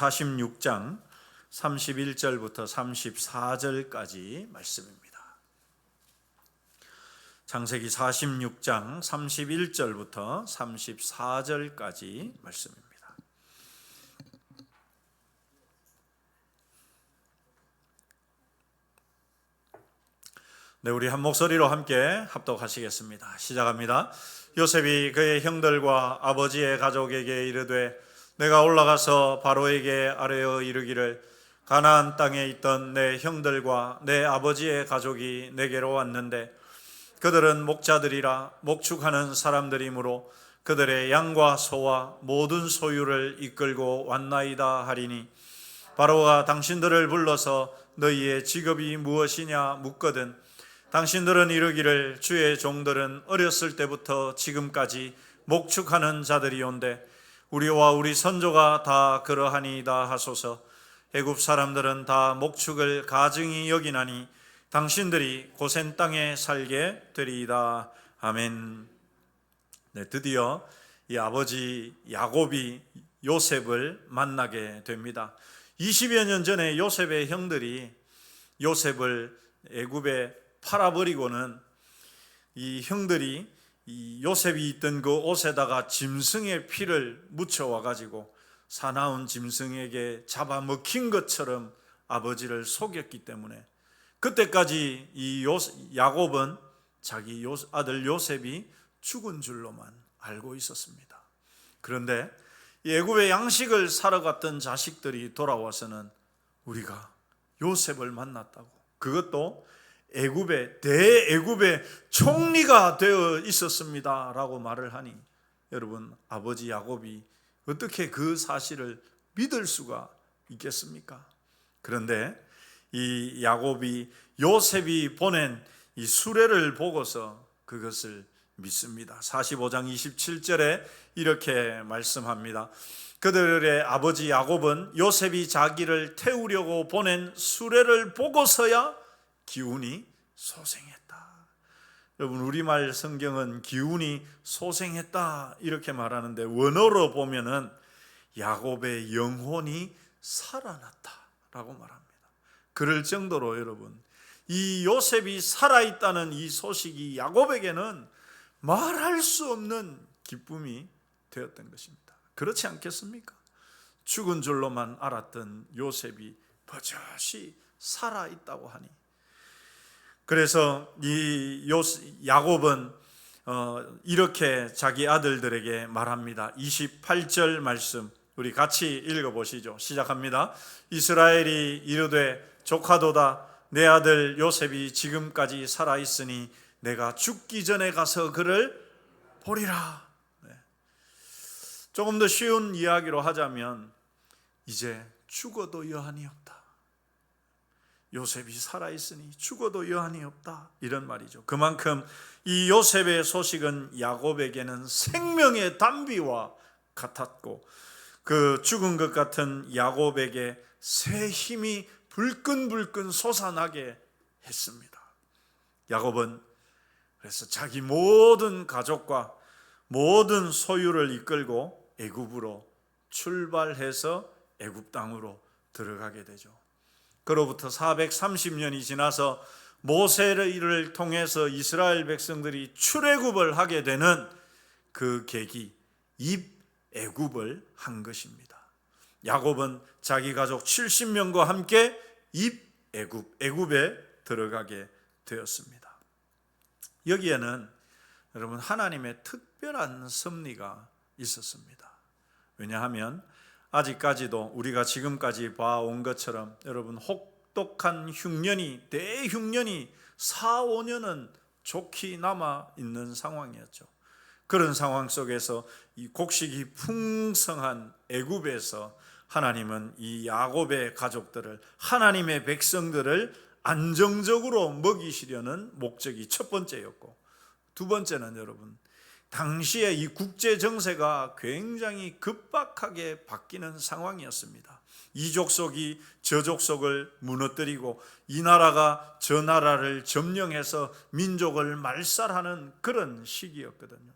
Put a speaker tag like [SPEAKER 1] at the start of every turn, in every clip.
[SPEAKER 1] 46장 31절부터 34절까지 말씀입니다. 창세기 46장 31절부터 34절까지 말씀입니다. 네, 우리 한 목소리로 함께 합독하시겠습니다. 시작합니다. 요셉이 그의 형들과 아버지의 가족에게 이르되 내가 올라가서 바로에게 아뢰어 이르기를 가나안 땅에 있던 내 형들과 내 아버지의 가족이 내게로 왔는데 그들은 목자들이라 목축하는 사람들이므로 그들의 양과 소와 모든 소유를 이끌고 왔나이다 하리니 바로가 당신들을 불러서 너희의 직업이 무엇이냐 묻거든 당신들은 이르기를 주의 종들은 어렸을 때부터 지금까지 목축하는 자들이온데 우리와 우리 선조가 다 그러하니이다 하소서. 애굽 사람들은 다 목축을 가증히 여기나니 당신들이 고센 땅에 살게 되리이다. 아멘. 네, 드디어 이 아버지 야곱이 요셉을 만나게 됩니다. 20여 년 전에 요셉의 형들이 요셉을 애굽에 팔아버리고는 이 형들이 이 요셉이 있던 그 옷에다가 짐승의 피를 묻혀와 가지고 사나운 짐승에게 잡아먹힌 것처럼 아버지를 속였기 때문에 그때까지 이 야곱은 자기 아들 요셉이 죽은 줄로만 알고 있었습니다. 그런데 이 애굽의 양식을 사러 갔던 자식들이 돌아와서는 우리가 요셉을 만났다고, 그것도 대애굽의 총리가 되어 있었습니다 라고 말을 하니 여러분, 아버지 야곱이 어떻게 그 사실을 믿을 수가 있겠습니까? 그런데 이 야곱이 요셉이 보낸 이 수레를 보고서 그것을 믿습니다. 45장 27절에 이렇게 말씀합니다. 그들의 아버지 야곱은 요셉이 자기를 태우려고 보낸 수레를 보고서야 기운이 소생했다. 여러분, 우리말 성경은 기운이 소생했다 이렇게 말하는데 원어로 보면은 야곱의 영혼이 살아났다라고 말합니다. 그럴 정도로 여러분, 이 요셉이 살아있다는 이 소식이 야곱에게는 말할 수 없는 기쁨이 되었던 것입니다. 그렇지 않겠습니까? 죽은 줄로만 알았던 요셉이 버젓이 살아있다고 하니, 그래서 이 야곱은 이렇게 자기 아들들에게 말합니다. 28절 말씀 우리 같이 읽어보시죠. 시작합니다. 이스라엘이 이르되 조카도다 내 아들 요셉이 지금까지 살아있으니 내가 죽기 전에 가서 그를 보리라. 네. 조금 더 쉬운 이야기로 하자면 이제 죽어도 여한이 없다. 요셉이 살아있으니 죽어도 여한이 없다, 이런 말이죠. 그만큼 이 요셉의 소식은 야곱에게는 생명의 단비와 같았고 그 죽은 것 같은 야곱에게 새 힘이 불끈불끈 솟아나게 했습니다. 야곱은 그래서 자기 모든 가족과 모든 소유를 이끌고 애굽으로 출발해서 애굽 땅으로 들어가게 되죠. 그로부터 430년이 지나서 모세를 통해서 이스라엘 백성들이 출애굽을 하게 되는 그 계기, 입애굽을 한 것입니다. 야곱은 자기 가족 70명과 함께 입애굽에 들어가게 되었습니다. 여기에는 여러분 하나님의 특별한 섭리가 있었습니다. 왜냐하면 아직까지도 우리가 지금까지 봐온 것처럼 여러분 혹독한 흉년이, 대흉년이 4, 5년은 좋게 남아있는 상황이었죠. 그런 상황 속에서 이 곡식이 풍성한 애굽에서 하나님은 이 야곱의 가족들을, 하나님의 백성들을 안정적으로 먹이시려는 목적이 첫 번째였고, 두 번째는 여러분 당시에 이 국제 정세가 굉장히 급박하게 바뀌는 상황이었습니다. 이 족속이 저 족속을 무너뜨리고 이 나라가 저 나라를 점령해서 민족을 말살하는 그런 시기였거든요.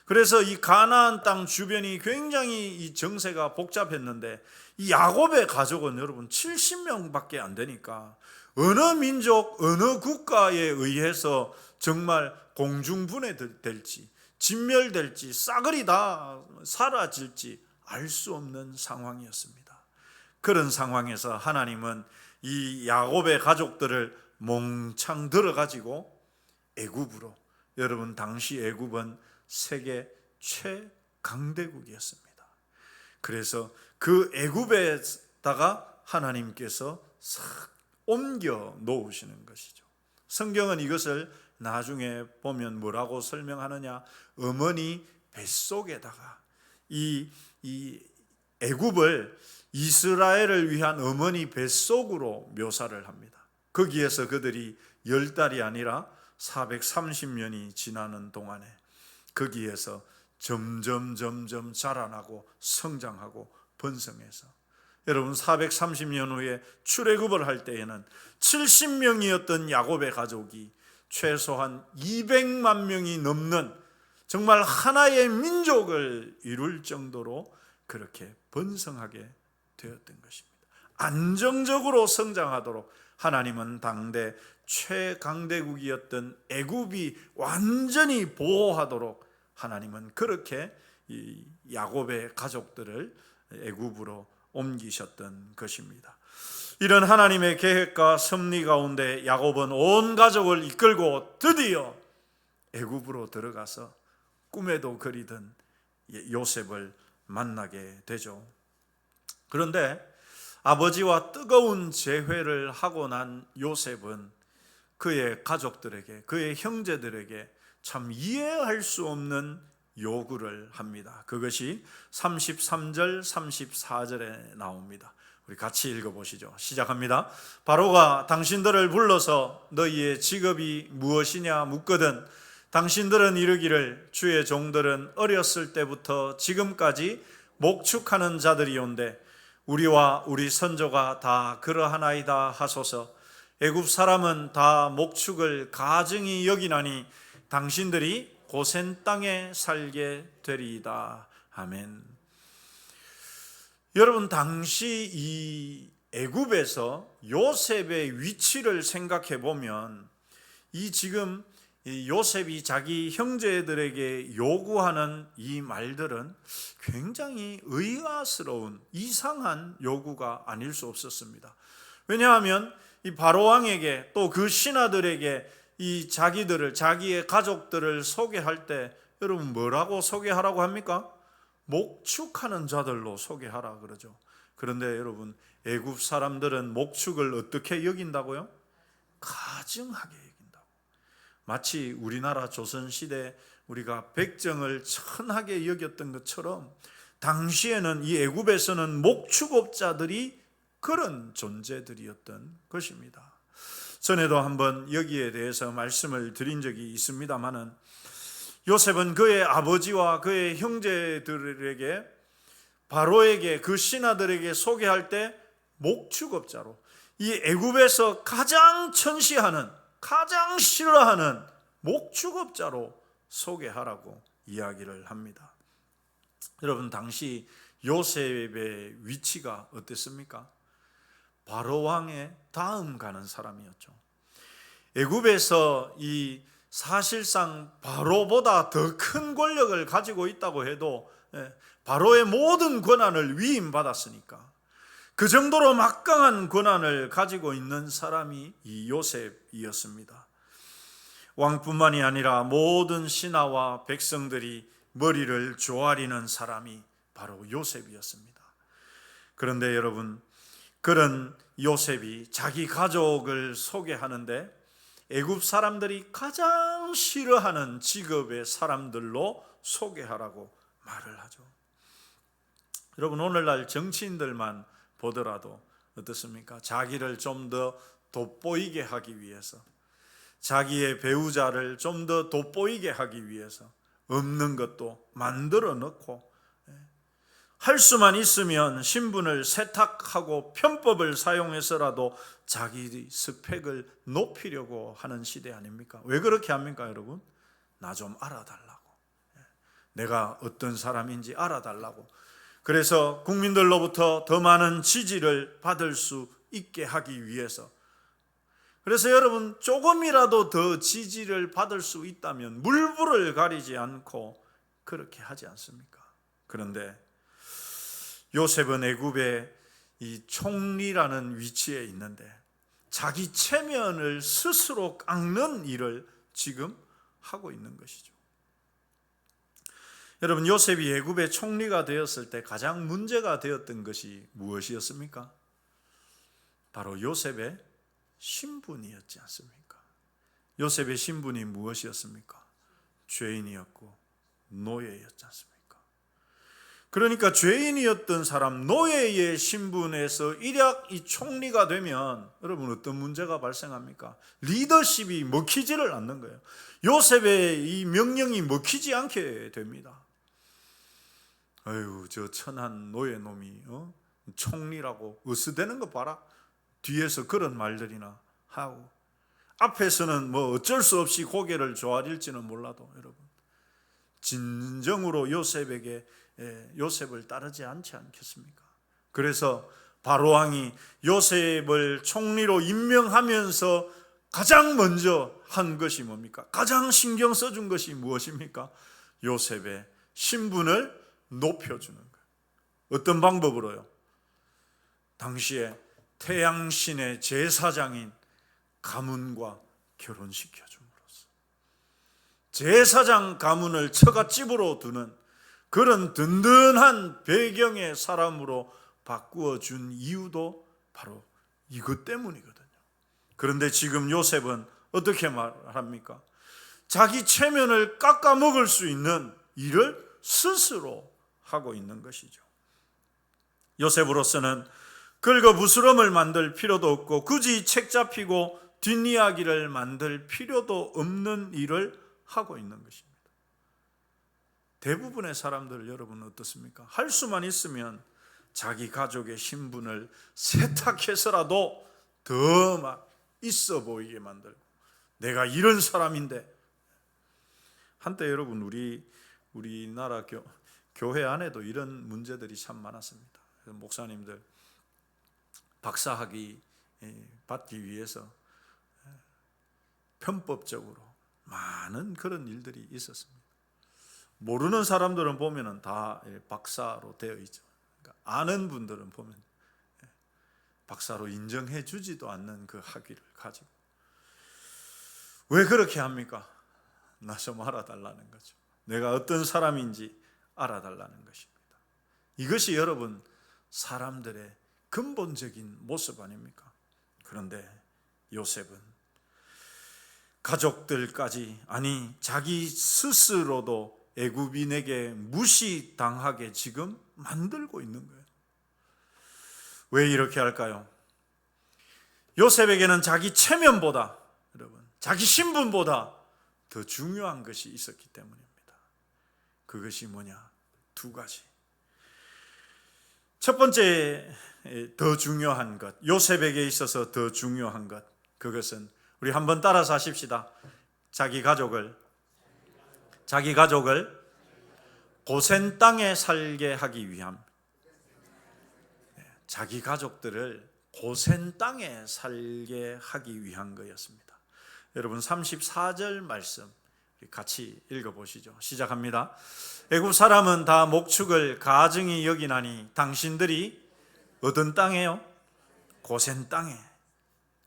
[SPEAKER 1] 그래서 이 가나안 땅 주변이 굉장히 이 정세가 복잡했는데 이 야곱의 가족은 여러분 70명밖에 안 되니까 어느 민족, 어느 국가에 의해서 정말 공중분해될지, 진멸될지, 싸그리 다 사라질지 알 수 없는 상황이었습니다. 그런 상황에서 하나님은 이 야곱의 가족들을 몽창 들어가지고 애굽으로, 여러분 당시 애굽은 세계 최강대국이었습니다. 그래서 그 애굽에다가 하나님께서 싹 옮겨 놓으시는 것이죠. 성경은 이것을 나중에 보면 뭐라고 설명하느냐, 어머니 뱃속에다가 이 애굽을 이스라엘을 위한 어머니 뱃속으로 묘사를 합니다. 거기에서 그들이 10달이 아니라 430년이 지나는 동안에 거기에서 점점 자라나고 성장하고 번성해서, 여러분 430년 후에 출애굽을 할 때에는 70명이었던 야곱의 가족이 최소한 200만 명이 넘는 정말 하나의 민족을 이룰 정도로 그렇게 번성하게 되었던 것입니다. 안정적으로 성장하도록 하나님은 당대 최강대국이었던 애굽이 완전히 보호하도록 하나님은 그렇게 이 야곱의 가족들을 애굽으로 옮기셨던 것입니다. 이런 하나님의 계획과 섭리 가운데 야곱은 온 가족을 이끌고 드디어 애굽으로 들어가서 꿈에도 그리던 요셉을 만나게 되죠. 그런데 아버지와 뜨거운 재회를 하고 난 요셉은 그의 가족들에게, 그의 형제들에게 참 이해할 수 없는 요구를 합니다. 그것이 33절, 34절에 나옵니다. 우리 같이 읽어보시죠. 시작합니다. 바로가 당신들을 불러서 너희의 직업이 무엇이냐 묻거든 당신들은 이르기를 주의 종들은 어렸을 때부터 지금까지 목축하는 자들이온데 우리와 우리 선조가 다 그러하나이다 하소서. 애굽 사람은 다 목축을 가증히 여기나니 당신들이 고센 땅에 살게 되리이다. 아멘. 여러분 당시 이 애굽에서 요셉의 위치를 생각해 보면 이 지금 요셉이 자기 형제들에게 요구하는 이 말들은 굉장히 의아스러운 이상한 요구가 아닐 수 없었습니다. 왜냐하면 이 바로왕에게 또 그 신하들에게 이 자기들을, 자기의 가족들을 소개할 때 여러분 뭐라고 소개하라고 합니까? 목축하는 자들로 소개하라 그러죠. 그런데 여러분 애굽 사람들은 목축을 어떻게 여긴다고요? 가증하게 여긴다고. 마치 우리나라 조선시대 우리가 백정을 천하게 여겼던 것처럼 당시에는 이 애굽에서는 목축업자들이 그런 존재들이었던 것입니다. 전에도 한번 여기에 대해서 말씀을 드린 적이 있습니다마는 요셉은 그의 아버지와 그의 형제들에게 바로에게 그 신하들에게 소개할 때 목축업자로 이 애굽에서 가장 천시하는 가장 싫어하는 목축업자로 소개하라고 이야기를 합니다. 여러분 당시 요셉의 위치가 어땠습니까? 바로 왕의 다음 가는 사람이었죠. 애굽에서 이 사실상 바로보다 더 큰 권력을 가지고 있다고 해도 바로의 모든 권한을 위임받았으니까 그 정도로 막강한 권한을 가지고 있는 사람이 이 요셉이었습니다. 왕뿐만이 아니라 모든 신하와 백성들이 머리를 조아리는 사람이 바로 요셉이었습니다. 그런데 여러분 그런 요셉이 자기 가족을 소개하는데 애굽 사람들이 가장 싫어하는 직업의 사람들로 소개하라고 말을 하죠. 여러분 오늘날 정치인들만 보더라도 어떻습니까? 자기를 좀 더 돋보이게 하기 위해서, 자기의 배우자를 좀 더 돋보이게 하기 위해서 없는 것도 만들어 놓고 할 수만 있으면 신분을 세탁하고 편법을 사용해서라도 자기 스펙을 높이려고 하는 시대 아닙니까? 왜 그렇게 합니까 여러분? 나 좀 알아달라고, 내가 어떤 사람인지 알아달라고. 그래서 국민들로부터 더 많은 지지를 받을 수 있게 하기 위해서. 그래서 여러분, 조금이라도 더 지지를 받을 수 있다면 물불을 가리지 않고 그렇게 하지 않습니까? 그런데 요셉은 애굽의 이 총리라는 위치에 있는데 자기 체면을 스스로 깎는 일을 지금 하고 있는 것이죠. 여러분, 요셉이 애굽의 총리가 되었을 때 가장 문제가 되었던 것이 무엇이었습니까? 바로 요셉의 신분이었지 않습니까? 요셉의 신분이 무엇이었습니까? 죄인이었고 노예였지 않습니까? 그러니까 죄인이었던 사람, 노예의 신분에서 일약 이 총리가 되면 여러분 어떤 문제가 발생합니까? 리더십이 먹히지를 않는 거예요. 요셉의 이 명령이 먹히지 않게 됩니다. 아유, 저 천한 노예놈이 총리라고 으스대는 거 봐라. 뒤에서 그런 말들이나 하고, 앞에서는 뭐 어쩔 수 없이 고개를 조아릴지는 몰라도 여러분 진정으로 요셉을 따르지 않지 않겠습니까? 그래서 바로왕이 요셉을 총리로 임명하면서 가장 먼저 한 것이 뭡니까? 가장 신경 써준 것이 무엇입니까? 요셉의 신분을 높여주는 거예요. 어떤 방법으로요? 당시에 태양신의 제사장인 가문과 결혼시켜줌으로써 제사장 가문을 처갓집으로 두는 그런 든든한 배경의 사람으로 바꾸어준 이유도 바로 이것 때문이거든요. 그런데 지금 요셉은 어떻게 말합니까? 자기 체면을 깎아먹을 수 있는 일을 스스로 하고 있는 것이죠. 요셉으로서는 긁어부스럼을 만들 필요도 없고 굳이 책 잡히고 뒷이야기를 만들 필요도 없는 일을 하고 있는 것입니다. 대부분의 사람들 여러분 어떻습니까? 할 수만 있으면 자기 가족의 신분을 세탁해서라도 더 막 있어 보이게 만들고, 내가 이런 사람인데. 한때 여러분 우리나라 교회 안에도 이런 문제들이 참 많았습니다. 목사님들 박사학위 받기 위해서 편법적으로 많은 그런 일들이 있었습니다. 모르는 사람들은 보면은 다 박사로 되어 있죠. 그러니까 아는 분들은 보면 박사로 인정해 주지도 않는 그 학위를 가지고. 왜 그렇게 합니까? 나 좀 알아달라는 거죠. 내가 어떤 사람인지 알아달라는 것입니다. 이것이 여러분 사람들의 근본적인 모습 아닙니까? 그런데 요셉은 가족들까지, 아니 자기 스스로도 애굽인에게 무시당하게 지금 만들고 있는 거예요. 왜 이렇게 할까요? 요셉에게는 자기 체면보다, 여러분, 자기 신분보다 더 중요한 것이 있었기 때문입니다. 그것이 뭐냐? 두 가지. 첫 번째, 더 중요한 것, 요셉에게 있어서 더 중요한 것, 그것은 우리 한번 따라서 하십시다. 자기 가족을 고센 땅에 살게 하기 위함. 자기 가족들을 고센 땅에 살게 하기 위한 거였습니다. 여러분 34절 말씀 같이 읽어보시죠. 시작합니다. 애굽 사람은 다 목축을 가증히 여기나니 당신들이 어떤 땅에요? 고센 땅에.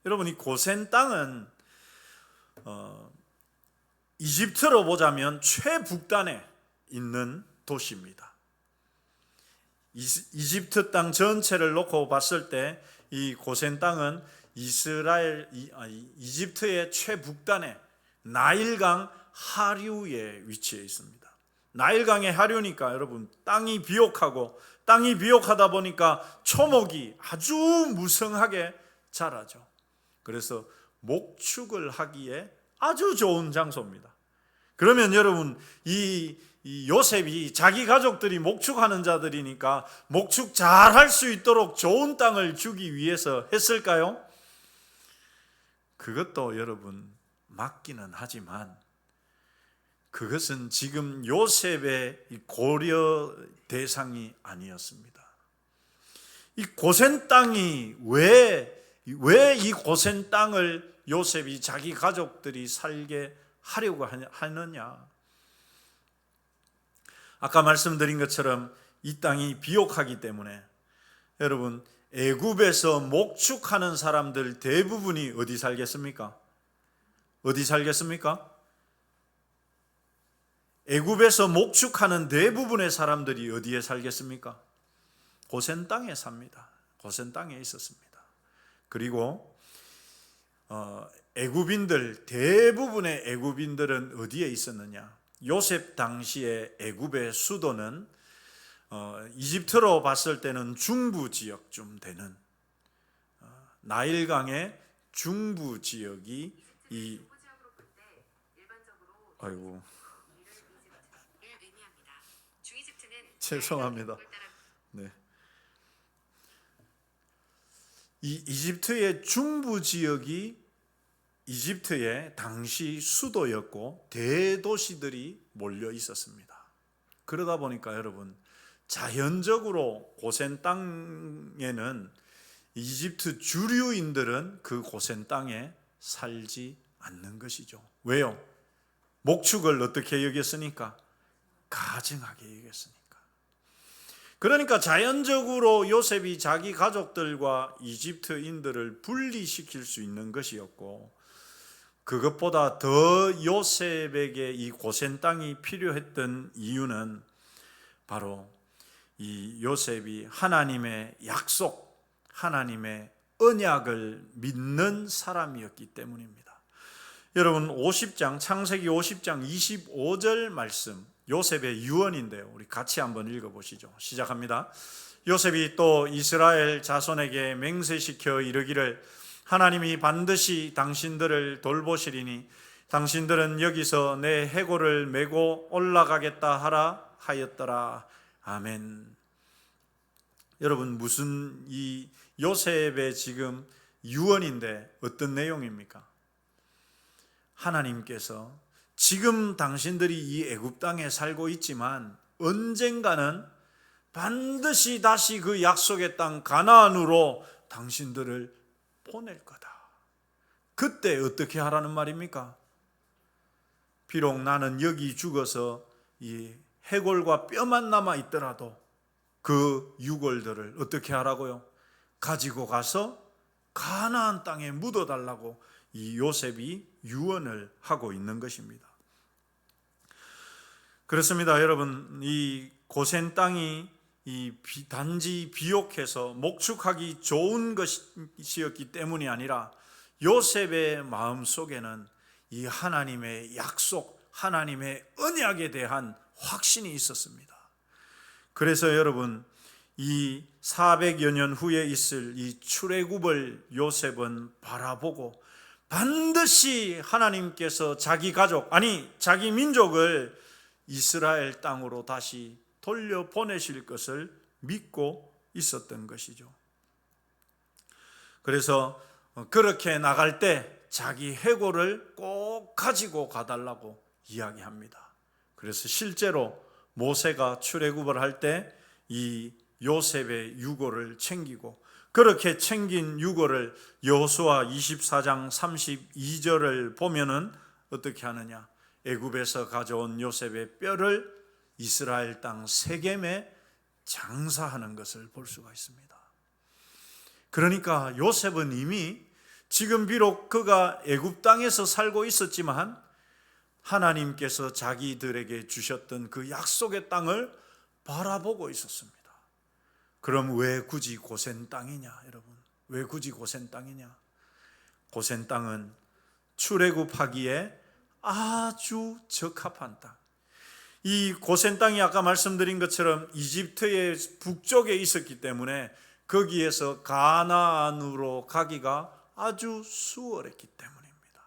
[SPEAKER 1] 여러분, 이 고센 땅은 이집트로 보자면 최북단에 있는 도시입니다. 이집트 땅 전체를 놓고 봤을 때 이 고센 땅은 이집트의 최북단에 나일강 하류에 위치해 있습니다. 나일강의 하류니까 여러분 땅이 비옥하다 보니까 초목이 아주 무성하게 자라죠. 그래서 목축을 하기에 아주 좋은 장소입니다. 그러면 여러분 이 요셉이 자기 가족들이 목축하는 자들이니까 목축 잘 할 수 있도록 좋은 땅을 주기 위해서 했을까요? 그것도 여러분 맞기는 하지만 그것은 지금 요셉의 고려 대상이 아니었습니다. 이 고센 땅이 왜 이 고센 땅을 요셉이 자기 가족들이 살게 하려고 하느냐? 아까 말씀드린 것처럼 이 땅이 비옥하기 때문에 여러분, 애굽에서 목축하는 사람들 대부분이 어디 살겠습니까? 어디 살겠습니까? 애굽에서 목축하는 대부분의 사람들이 어디에 살겠습니까? 고센 땅에 삽니다. 고센 땅에 있었습니다. 그리고 애굽인들, 대부분의 애굽인들은 어디에 있었느냐? 요셉 당시에 애굽의 수도는 이집트로 봤을 때는 중부 지역쯤 되는 나일강의 중부 지역이 이 아이고 죄송합니다. 네. 이 이집트의 중부 지역이 이집트의 당시 수도였고 대도시들이 몰려 있었습니다. 그러다 보니까 여러분, 자연적으로 고센 땅에는 이집트 주류인들은 그 고센 땅에 살지 않는 것이죠. 왜요? 목축을 어떻게 여겼으니까? 가증하게 여겼으니까. 그러니까 자연적으로 요셉이 자기 가족들과 이집트인들을 분리시킬 수 있는 것이었고, 그것보다 더 요셉에게 이 고센 땅이 필요했던 이유는 바로 이 요셉이 하나님의 약속, 하나님의 언약을 믿는 사람이었기 때문입니다. 여러분, 50장, 창세기 50장 25절 말씀, 요셉의 유언인데요. 우리 같이 한번 읽어보시죠. 시작합니다. 요셉이 또 이스라엘 자손에게 맹세시켜 이르기를 하나님이 반드시 당신들을 돌보시리니 당신들은 여기서 내 해골을 메고 올라가겠다 하라 하였더라. 아멘. 여러분, 무슨 이 요셉의 지금 유언인데 어떤 내용입니까? 하나님께서 지금 당신들이 이 애굽 땅에 살고 있지만 언젠가는 반드시 다시 그 약속의 땅 가나안으로 당신들을 보낼 거다. 그때 어떻게 하라는 말입니까? 비록 나는 여기 죽어서 이 해골과 뼈만 남아 있더라도 그 유골들을 어떻게 하라고요? 가지고 가서 가나안 땅에 묻어달라고 이 요셉이 유언을 하고 있는 것입니다. 그렇습니다. 여러분, 이 고센 땅이 단지 비옥해서 목축하기 좋은 것이었기 때문이 아니라 요셉의 마음 속에는 이 하나님의 약속, 하나님의 언약에 대한 확신이 있었습니다. 그래서 여러분, 이 400여 년 후에 있을 이 출애굽을 요셉은 바라보고 반드시 하나님께서 자기 가족, 아니 자기 민족을 이스라엘 땅으로 다시 돌려보내실 것을 믿고 있었던 것이죠. 그래서 그렇게 나갈 때 자기 해골을 꼭 가지고 가달라고 이야기합니다. 그래서 실제로 모세가 출애굽을 할 때 이 요셉의 유골을 챙기고, 그렇게 챙긴 유골을 여호수아 24장 32절을 보면은 어떻게 하느냐? 애굽에서 가져온 요셉의 뼈를 이스라엘 땅 세겜에 장사하는 것을 볼 수가 있습니다. 그러니까 요셉은 이미 지금 비록 그가 애굽 땅에서 살고 있었지만 하나님께서 자기들에게 주셨던 그 약속의 땅을 바라보고 있었습니다. 그럼 왜 굳이 고센 땅이냐, 여러분? 왜 굳이 고센 땅이냐? 고센 땅은 출애굽하기에 아주 적합한 땅. 이 고센 땅이 아까 말씀드린 것처럼 이집트의 북쪽에 있었기 때문에 거기에서 가나안으로 가기가 아주 수월했기 때문입니다.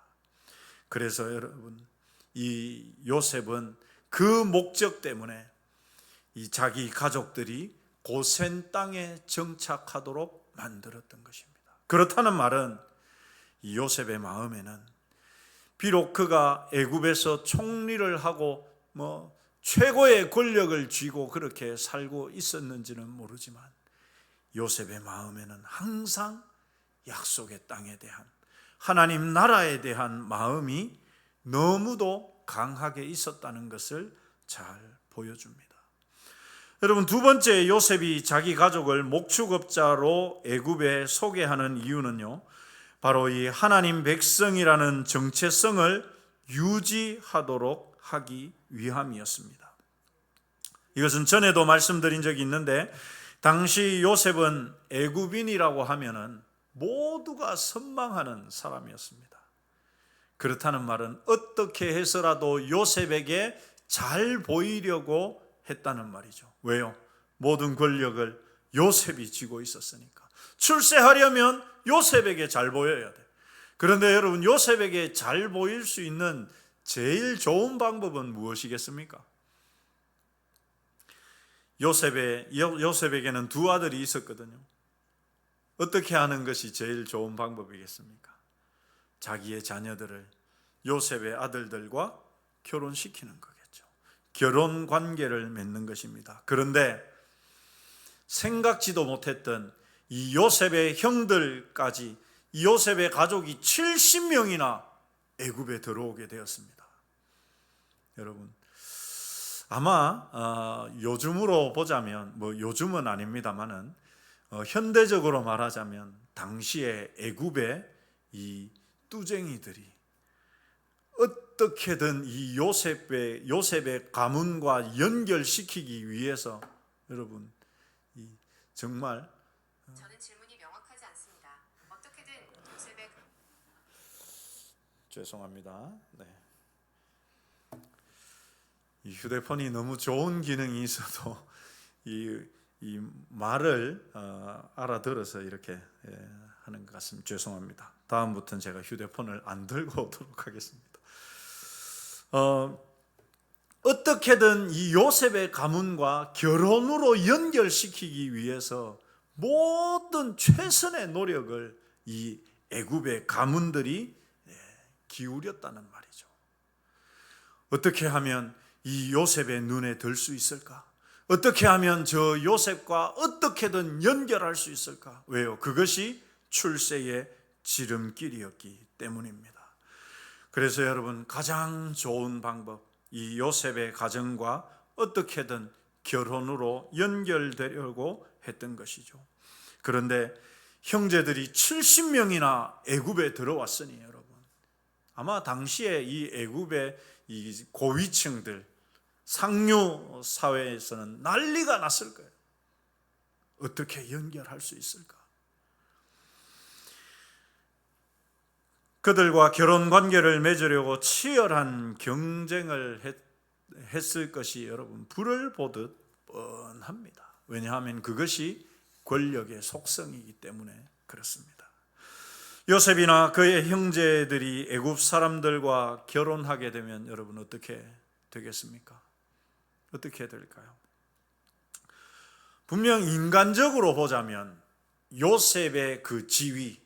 [SPEAKER 1] 그래서 여러분, 이 요셉은 그 목적 때문에 이 자기 가족들이 고센 땅에 정착하도록 만들었던 것입니다. 그렇다는 말은 이 요셉의 마음에는 비록 그가 애굽에서 총리를 하고 최고의 권력을 쥐고 그렇게 살고 있었는지는 모르지만 요셉의 마음에는 항상 약속의 땅에 대한, 하나님 나라에 대한 마음이 너무도 강하게 있었다는 것을 잘 보여줍니다. 여러분, 두 번째, 요셉이 자기 가족을 목축업자로 애굽에 소개하는 이유는요, 바로 이 하나님 백성이라는 정체성을 유지하도록 하기 위함이었습니다. 이것은 전에도 말씀드린 적이 있는데, 당시 요셉은 애굽인이라고 하면은 모두가 선망하는 사람이었습니다. 그렇다는 말은 어떻게 해서라도 요셉에게 잘 보이려고 했다는 말이죠. 왜요? 모든 권력을 요셉이 쥐고 있었으니까. 출세하려면 요셉에게 잘 보여야 돼. 그런데 여러분, 요셉에게 잘 보일 수 있는 제일 좋은 방법은 무엇이겠습니까? 요셉에게는 두 아들이 있었거든요. 어떻게 하는 것이 제일 좋은 방법이겠습니까? 자기의 자녀들을 요셉의 아들들과 결혼시키는 거겠죠. 결혼 관계를 맺는 것입니다. 그런데 생각지도 못했던 이 요셉의 형들까지, 이 요셉의 가족이 70명이나 애굽에 들어오게 되었습니다. 여러분, 아마 요즘으로 보자면, 요즘은 아닙니다만은 현대적으로 말하자면 당시에 애굽의 이 뚜쟁이들이 어떻게든 이 요셉의 가문과 연결시키기 위해서, 여러분, 정말
[SPEAKER 2] 저는 질문이 명확하지 않습니다. 어떻게든 요셉의
[SPEAKER 1] 죄송합니다. 네. 이 휴대폰이 너무 좋은 기능이 있어도 이 말을 알아들어서 이렇게 하는 것 같습니다. 죄송합니다. 다음부터는 제가 휴대폰을 안 들고 오도록 하겠습니다. 어떻게든 이 요셉의 가문과 결혼으로 연결시키기 위해서 모든 최선의 노력을 이 애굽의 가문들이 기울였다는 말이죠. 어떻게 하면 이 요셉의 눈에 들 수 있을까? 어떻게 하면 저 요셉과 어떻게든 연결할 수 있을까? 왜요? 그것이 출세의 지름길이었기 때문입니다. 그래서 여러분, 가장 좋은 방법, 이 요셉의 가정과 어떻게든 결혼으로 연결되려고 했던 것이죠. 그런데 형제들이 70명이나 애굽에 들어왔으니 여러분, 아마 당시에 이 애굽의 이 고위층들, 상류 사회에서는 난리가 났을 거예요. 어떻게 연결할 수 있을까? 그들과 결혼 관계를 맺으려고 치열한 경쟁을 했을 것이 여러분, 불을 보듯 뻔합니다. 왜냐하면 그것이 권력의 속성이기 때문에 그렇습니다. 요셉이나 그의 형제들이 애굽 사람들과 결혼하게 되면 여러분, 어떻게 되겠습니까? 어떻게 될까요? 분명 인간적으로 보자면 요셉의 그 지위,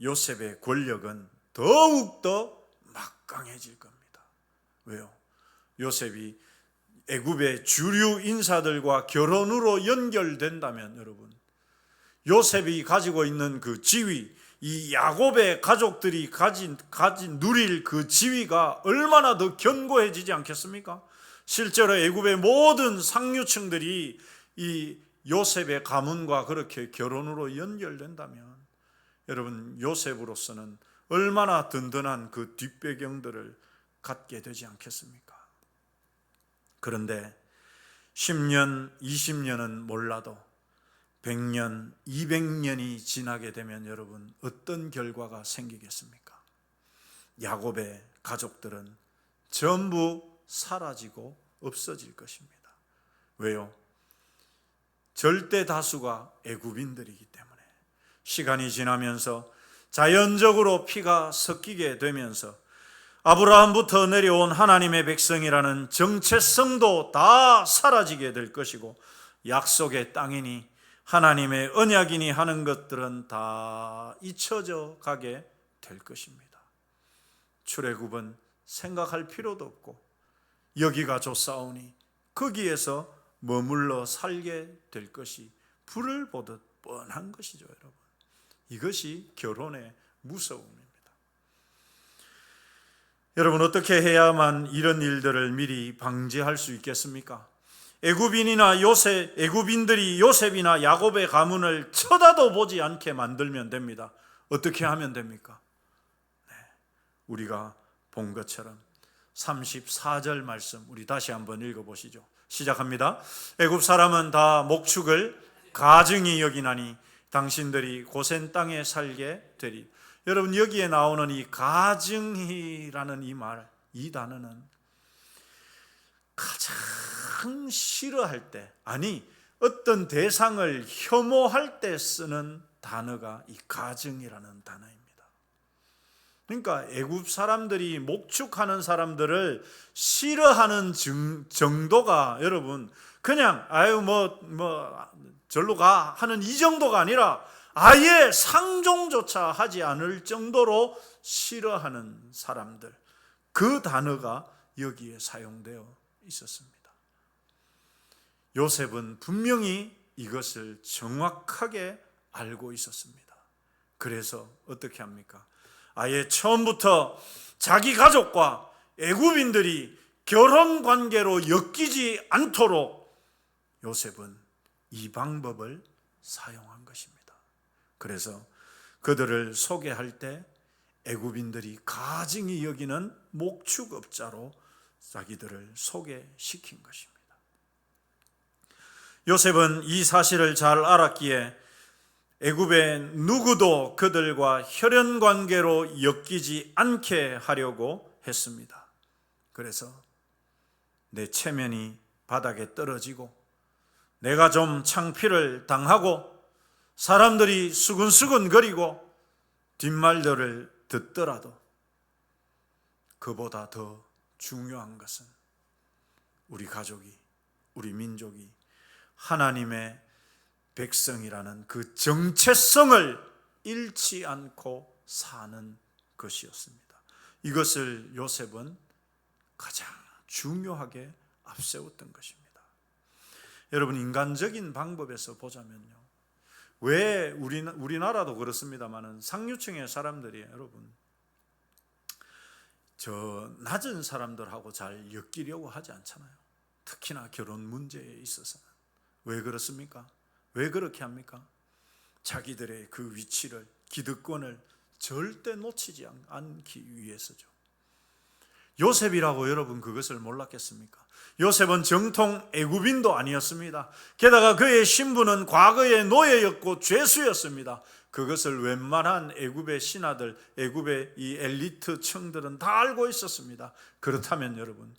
[SPEAKER 1] 요셉의 권력은 더욱더 막강해질 겁니다. 왜요? 요셉이 애굽의 주류 인사들과 결혼으로 연결된다면 여러분, 요셉이 가지고 있는 그 지위, 이 야곱의 가족들이 가진 누릴 그 지위가 얼마나 더 견고해지지 않겠습니까? 실제로 애굽의 모든 상류층들이 이 요셉의 가문과 그렇게 결혼으로 연결된다면 여러분, 요셉으로서는 얼마나 든든한 그 뒷배경들을 갖게 되지 않겠습니까? 그런데 10년, 20년은 몰라도 100년, 200년이 지나게 되면 여러분, 어떤 결과가 생기겠습니까? 야곱의 가족들은 전부 사라지고 없어질 것입니다. 왜요? 절대 다수가 애굽인들이기 때문에. 시간이 지나면서 자연적으로 피가 섞이게 되면서 아브라함부터 내려온 하나님의 백성이라는 정체성도 다 사라지게 될 것이고, 약속의 땅이니 하나님의 언약이니 하는 것들은 다 잊혀져 가게 될 것입니다. 출애굽은 생각할 필요도 없고 여기가 좋사오니 거기에서 머물러 살게 될 것이 불을 보듯 뻔한 것이죠, 여러분. 이것이 결혼의 무서움입니다. 여러분, 어떻게 해야만 이런 일들을 미리 방지할 수 있겠습니까? 애굽인들이 요셉이나 야곱의 가문을 쳐다도 보지 않게 만들면 됩니다. 어떻게 하면 됩니까? 우리가 본 것처럼 34절 말씀 우리 다시 한번 읽어보시죠. 시작합니다. 애굽 사람은 다 목축을 가증히 여기나니 당신들이 고센 땅에 살게 되리. 여러분, 여기에 나오는 이 가증히라는 이 단어는 가장 싫어할 때, 아니 어떤 대상을 혐오할 때 쓰는 단어가 이 가증이라는 단어입니다. 그러니까 애굽 사람들이 목축하는 사람들을 싫어하는 정도가 여러분 그냥 절로 가 하는 이 정도가 아니라 아예 상종조차 하지 않을 정도로 싫어하는 사람들, 그 단어가 여기에 사용되어 있었습니다. 요셉은 분명히 이것을 정확하게 알고 있었습니다. 그래서 어떻게 합니까? 아예 처음부터 자기 가족과 애굽인들이 결혼 관계로 엮이지 않도록 요셉은 이 방법을 사용한 것입니다. 그래서 그들을 소개할 때 애굽인들이 가증히 여기는 목축업자로 자기들을 소개시킨 것입니다. 요셉은 이 사실을 잘 알았기에 애굽의 누구도 그들과 혈연 관계로 엮이지 않게 하려고 했습니다. 그래서 내 체면이 바닥에 떨어지고 내가 좀 창피를 당하고 사람들이 수근수근거리고 뒷말들을 듣더라도 그보다 더 중요한 것은 우리 가족이, 우리 민족이 하나님의 백성이라는 그 정체성을 잃지 않고 사는 것이었습니다. 이것을 요셉은 가장 중요하게 앞세웠던 것입니다. 여러분, 인간적인 방법에서 보자면요, 왜 우리나라도 그렇습니다만은 상류층의 사람들이 여러분 저 낮은 사람들하고 잘 엮이려고 하지 않잖아요. 특히나 결혼 문제에 있어서는. 왜 그렇습니까? 왜 그렇게 합니까? 자기들의 그 위치를, 기득권을 절대 놓치지 않기 위해서죠. 요셉이라고 여러분 그것을 몰랐겠습니까? 요셉은 정통 애굽인도 아니었습니다. 게다가 그의 신분은 과거의 노예였고 죄수였습니다. 그것을 웬만한 애굽의 신하들, 애굽의 이 엘리트 층들은 다 알고 있었습니다. 그렇다면 여러분,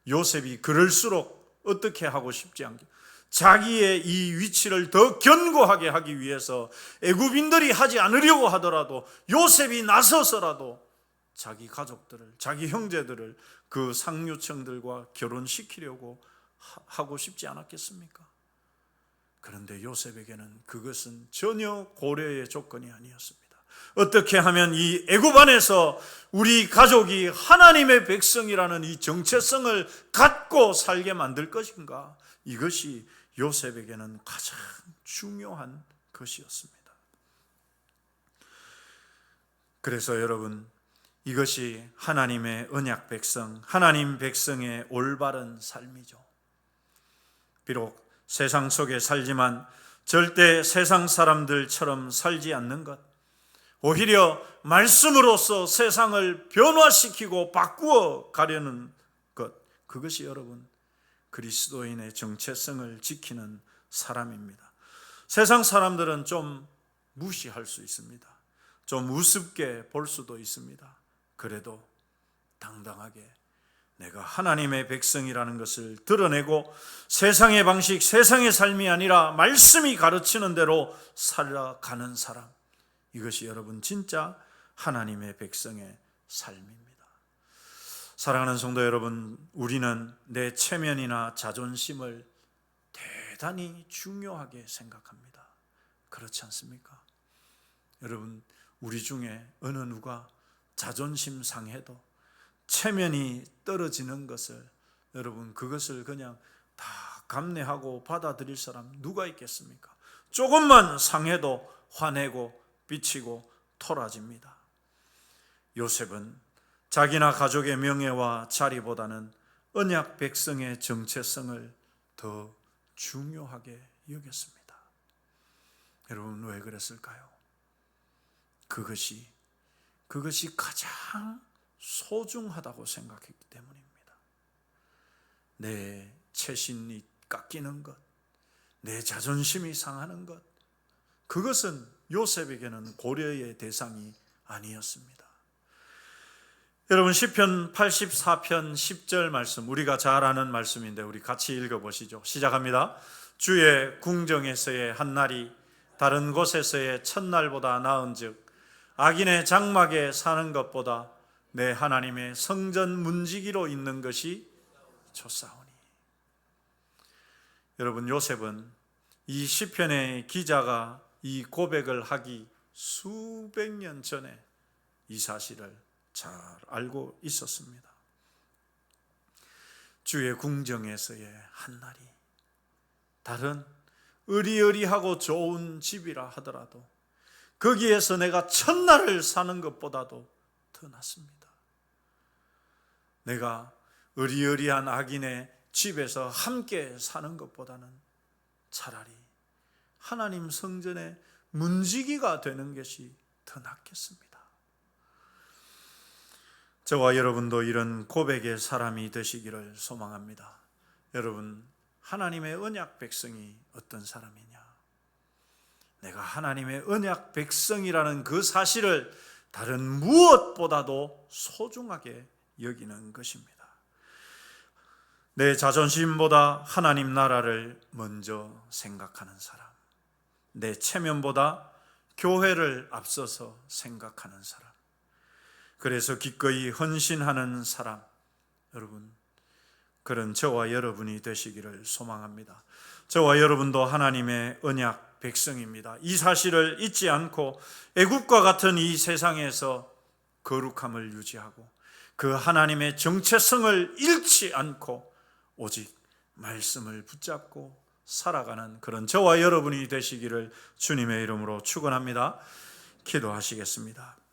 [SPEAKER 1] 요셉이 그럴수록 어떻게 하고 싶지 않게 자기의 이 위치를 더 견고하게 하기 위해서 애굽인들이 하지 않으려고 하더라도 요셉이 나서서라도 자기 가족들을, 자기 형제들을 그 상류층들과 결혼시키려고 하고 싶지 않았겠습니까? 그런데 요셉에게는 그것은 전혀 고려의 조건이 아니었습니다. 어떻게 하면 이 애굽 안에서 우리 가족이 하나님의 백성이라는 이 정체성을 갖고 살게 만들 것인가? 이것이 요셉에게는 가장 중요한 것이었습니다. 그래서 여러분, 이것이 하나님의 언약 백성, 하나님 백성의 올바른 삶이죠. 비록 세상 속에 살지만 절대 세상 사람들처럼 살지 않는 것, 오히려 말씀으로써 세상을 변화시키고 바꾸어 가려는 것, 그것이 여러분 그리스도인의 정체성을 지키는 사람입니다. 세상 사람들은 좀 무시할 수 있습니다. 좀 우습게 볼 수도 있습니다. 그래도 당당하게 내가 하나님의 백성이라는 것을 드러내고 세상의 방식, 세상의 삶이 아니라 말씀이 가르치는 대로 살아가는 사람, 이것이 여러분 진짜 하나님의 백성의 삶입니다. 사랑하는 성도 여러분, 우리는 내 체면이나 자존심을 대단히 중요하게 생각합니다. 그렇지 않습니까? 여러분, 우리 중에 어느 누가 자존심 상해도 체면이 떨어지는 것을, 여러분, 그것을 그냥 다 감내하고 받아들일 사람 누가 있겠습니까? 조금만 상해도 화내고 삐치고 토라집니다. 요셉은 자기나 가족의 명예와 자리보다는 언약 백성의 정체성을 더 중요하게 여겼습니다. 여러분, 왜 그랬을까요? 그것이 가장 소중하다고 생각했기 때문입니다. 내 체신이 깎이는 것, 내 자존심이 상하는 것, 그것은 요셉에게는 고려의 대상이 아니었습니다. 여러분, 시편 84편 10절 말씀, 우리가 잘 아는 말씀인데 우리 같이 읽어보시죠. 시작합니다. 주의 궁정에서의 한날이 다른 곳에서의 첫날보다 나은즉 악인의 장막에 사는 것보다 내 하나님의 성전 문지기로 있는 것이 좋사오니. 여러분, 요셉은 이 시편의 기자가 이 고백을 하기 수백 년 전에 이 사실을 잘 알고 있었습니다. 주의 궁정에서의 한날이 다른 으리으리하고 좋은 집이라 하더라도 거기에서 내가 첫날을 사는 것보다도 더 낫습니다. 내가 으리으리한 악인의 집에서 함께 사는 것보다는 차라리 하나님 성전의 문지기가 되는 것이 더 낫겠습니다. 저와 여러분도 이런 고백의 사람이 되시기를 소망합니다. 여러분, 하나님의 언약 백성이 어떤 사람이냐? 내가 하나님의 언약 백성이라는 그 사실을 다른 무엇보다도 소중하게 여기는 것입니다. 내 자존심보다 하나님 나라를 먼저 생각하는 사람, 내 체면보다 교회를 앞서서 생각하는 사람, 그래서 기꺼이 헌신하는 사람, 여러분, 그런 저와 여러분이 되시기를 소망합니다. 저와 여러분도 하나님의 언약 백성입니다. 이 사실을 잊지 않고 애굽과 같은 이 세상에서 거룩함을 유지하고 그 하나님의 정체성을 잃지 않고 오직 말씀을 붙잡고 살아가는 그런 저와 여러분이 되시기를 주님의 이름으로 축원합니다. 기도하시겠습니다.